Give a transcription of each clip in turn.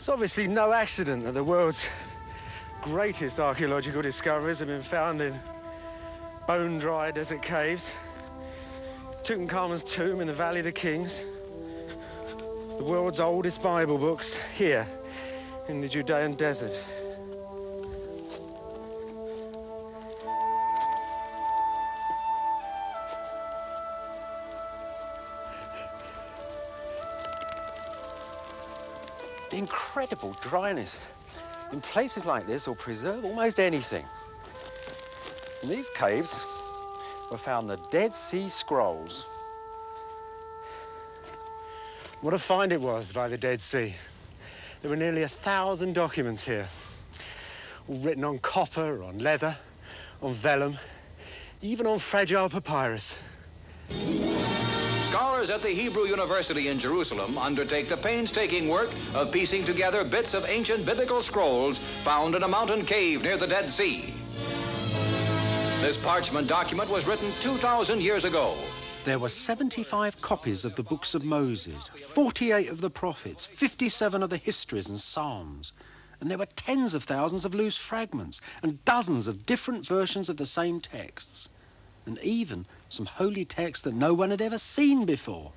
It's obviously no accident that the world's greatest archaeological discoveries have been found in bone-dry desert caves. Tutankhamun's tomb in the Valley of the Kings. The world's oldest Bible books here in the Judean desert. The incredible dryness in places like this will preserve almost anything. In these caves were found the Dead Sea Scrolls. What a find it was by the Dead Sea. There were nearly 1,000 documents here, all written on copper, on leather, on vellum, even on fragile papyrus. Scholars at the Hebrew University in Jerusalem undertake the painstaking work of piecing together bits of ancient biblical scrolls found in a mountain cave near the Dead Sea. This parchment document was written 2,000 years ago. There were 75 copies of the books of Moses, 48 of the prophets, 57 of the histories and psalms. And there were tens of thousands of loose fragments and dozens of different versions of the same texts. And even some holy texts that no one had ever seen before.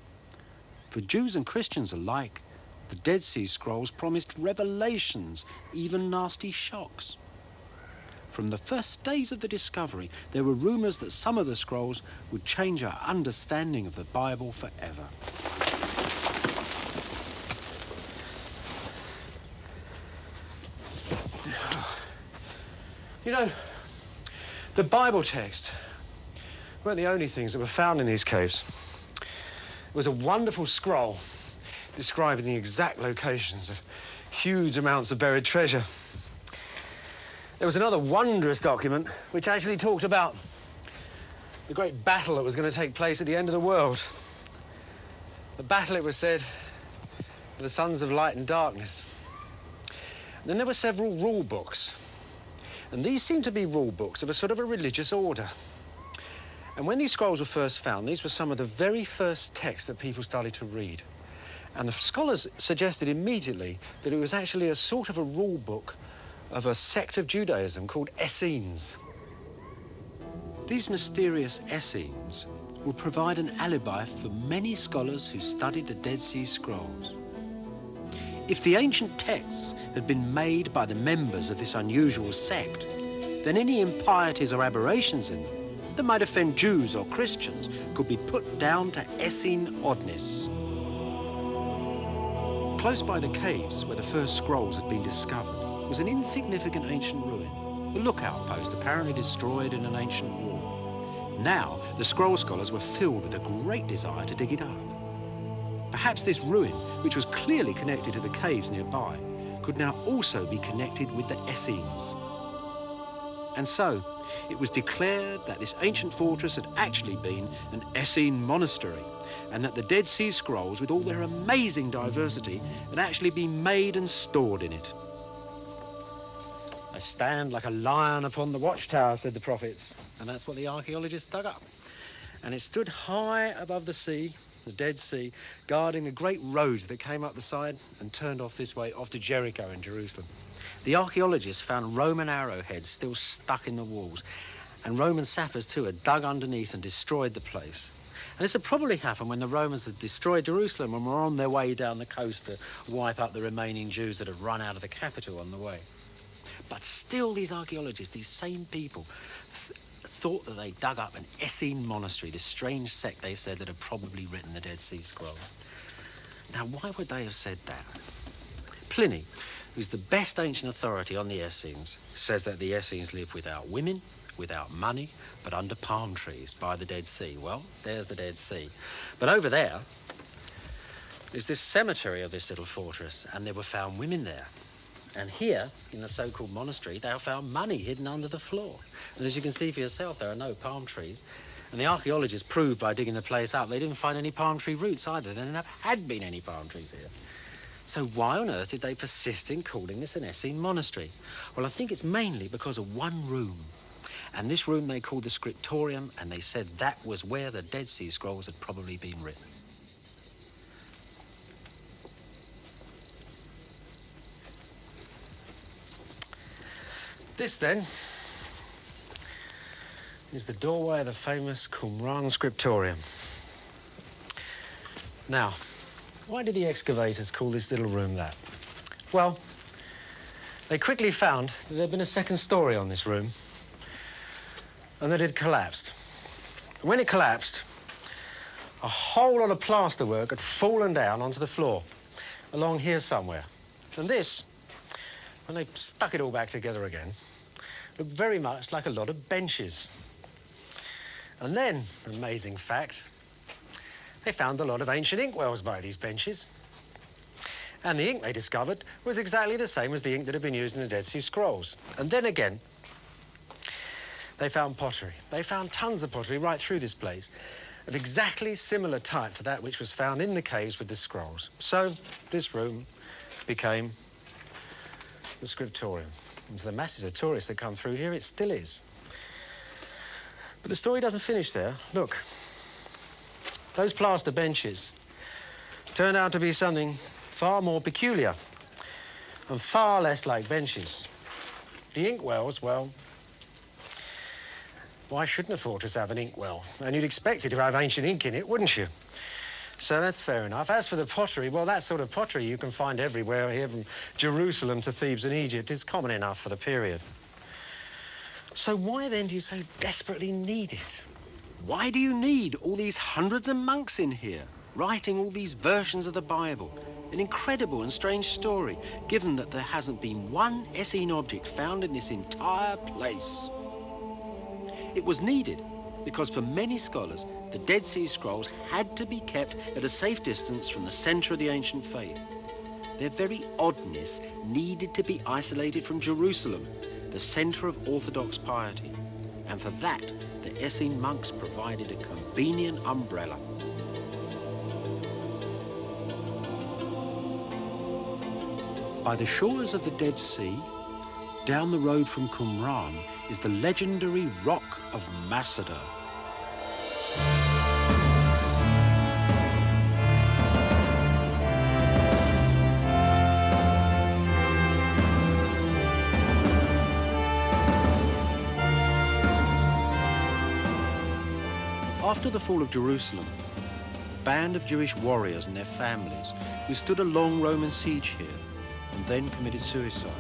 For Jews and Christians alike, the Dead Sea Scrolls promised revelations, even nasty shocks. From the first days of the discovery, there were rumours that some of the scrolls would change our understanding of the Bible forever. You know, the Bible text weren't the only things that were found in these caves. It was a wonderful scroll describing the exact locations of huge amounts of buried treasure. There was another wondrous document which actually talked about the great battle that was going to take place at the end of the world. The battle, it was said, of the sons of light and darkness. And then there were several rule books. And these seemed to be rule books of a sort of a religious order. And when these scrolls were first found, these were some of the very first texts that people started to read. And the scholars suggested immediately that it was actually a sort of a rule book of a sect of Judaism called Essenes. These mysterious Essenes would provide an alibi for many scholars who studied the Dead Sea Scrolls. If the ancient texts had been made by the members of this unusual sect, then any impieties or aberrations in them that might offend Jews or Christians could be put down to Essene oddness. Close by the caves where the first scrolls had been discovered was an insignificant ancient ruin, a lookout post apparently destroyed in an ancient war. Now, the scroll scholars were filled with a great desire to dig it up. Perhaps this ruin, which was clearly connected to the caves nearby, could now also be connected with the Essenes. And so, it was declared that this ancient fortress had actually been an Essene monastery, and that the Dead Sea Scrolls, with all their amazing diversity, had actually been made and stored in it. I stand like a lion upon the watchtower, said the prophets. And that's what the archaeologists dug up. And it stood high above the sea, the Dead Sea, guarding the great roads that came up the side and turned off this way, off to Jericho in Jerusalem. The archaeologists found Roman arrowheads still stuck in the walls. And Roman sappers, too, had dug underneath and destroyed the place. And this had probably happened when the Romans had destroyed Jerusalem and were on their way down the coast to wipe up the remaining Jews that had run out of the capital on the way. But still, these archaeologists, these same people, thought that they dug up an Essene monastery, this strange sect, they said, that had probably written the Dead Sea Scrolls. Now, why would they have said that? Pliny, who's the best ancient authority on the Essenes, says that the Essenes lived without women, without money, but under palm trees by the Dead Sea. Well, there's the Dead Sea. But over there is this cemetery of this little fortress, and there were found women there. And here, in the so-called monastery, they found money hidden under the floor. And as you can see for yourself, there are no palm trees. And the archaeologists proved by digging the place up they didn't find any palm tree roots either. There never had been any palm trees here. So why on earth did they persist in calling this an Essene monastery? Well, I think it's mainly because of one room. And this room they called the scriptorium, and they said that was where the Dead Sea Scrolls had probably been written. This, then, is the doorway of the famous Qumran scriptorium. Now, why did the excavators call this little room that? Well, they quickly found that there had been a second story on this room and that it had collapsed. When it collapsed, a whole lot of plasterwork had fallen down onto the floor, along here somewhere. And this, when they stuck it all back together again, looked very much like a lot of benches. And then, amazing fact, they found a lot of ancient inkwells by these benches. And the ink they discovered was exactly the same as the ink that had been used in the Dead Sea Scrolls. And then again, they found pottery. They found tons of pottery right through this place of exactly similar type to that which was found in the caves with the scrolls. So this room became the scriptorium. And to the masses of tourists that come through here, it still is. But the story doesn't finish there. Look, those plaster benches turned out to be something far more peculiar and far less like benches. The inkwells, well, why shouldn't a fortress have an inkwell? And you'd expect it to have ancient ink in it, wouldn't you? So that's fair enough. As for the pottery, well, that sort of pottery you can find everywhere here, from Jerusalem to Thebes and Egypt. It's common enough for the period. So why then do you so desperately need it? Why do you need all these hundreds of monks in here, writing all these versions of the Bible? An incredible and strange story, given that there hasn't been one Essene object found in this entire place. It was needed because for many scholars, the Dead Sea Scrolls had to be kept at a safe distance from the centre of the ancient faith. Their very oddness needed to be isolated from Jerusalem, the centre of Orthodox piety. And for that, the Essene monks provided a convenient umbrella. By the shores of the Dead Sea, down the road from Qumran, is the legendary Rock of Masada. After the fall of Jerusalem, a band of Jewish warriors and their families withstood a long Roman siege here and then committed suicide.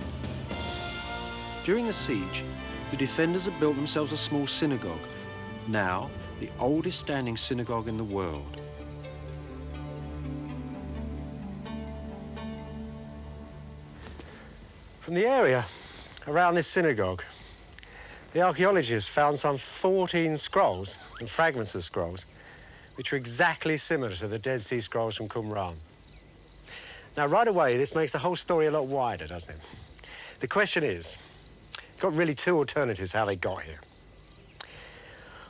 During the siege, the defenders had built themselves a small synagogue, now the oldest standing synagogue in the world. From the area around this synagogue, the archaeologists found some 14 scrolls and fragments of scrolls which were exactly similar to the Dead Sea Scrolls from Qumran. Now, right away, this makes the whole story a lot wider, doesn't it? The question is, you've got really two alternatives how they got here.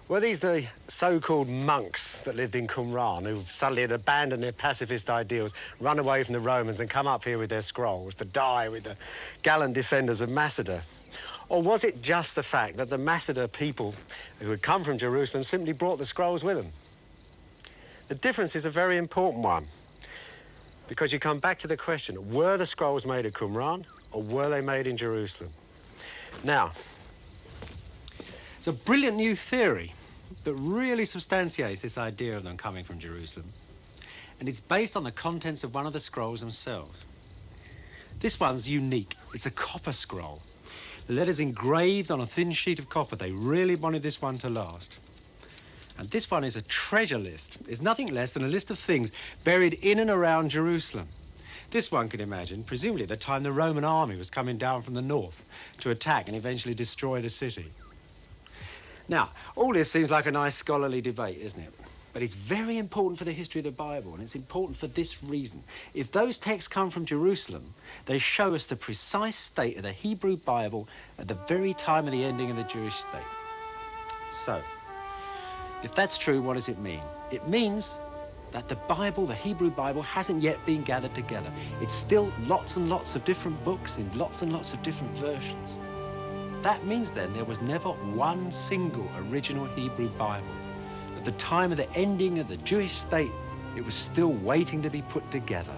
Were these the so-called monks that lived in Qumran who suddenly had abandoned their pacifist ideals, run away from the Romans and come up here with their scrolls to die with the gallant defenders of Masada? Or was it just the fact that the Masada people who had come from Jerusalem simply brought the scrolls with them? The difference is a very important one, because you come back to the question, were the scrolls made at Qumran or were they made in Jerusalem? Now, it's a brilliant new theory that really substantiates this idea of them coming from Jerusalem, and it's based on the contents of one of the scrolls themselves. This one's unique. It's a copper scroll. The letters engraved on a thin sheet of copper. They really wanted this one to last. And this one is a treasure list. It's nothing less than a list of things buried in and around Jerusalem. This one can imagine, presumably at the time the Roman army was coming down from the north to attack and eventually destroy the city. Now, all this seems like a nice scholarly debate, isn't it? But it's very important for the history of the Bible, and it's important for this reason. If those texts come from Jerusalem, they show us the precise state of the Hebrew Bible at the very time of the ending of the Jewish state. So, if that's true, what does it mean? It means that the Bible, the Hebrew Bible, hasn't yet been gathered together. It's still lots and lots of different books in lots and lots of different versions. That means then there was never one single original Hebrew Bible. At the time of the ending of the Jewish state, it was still waiting to be put together.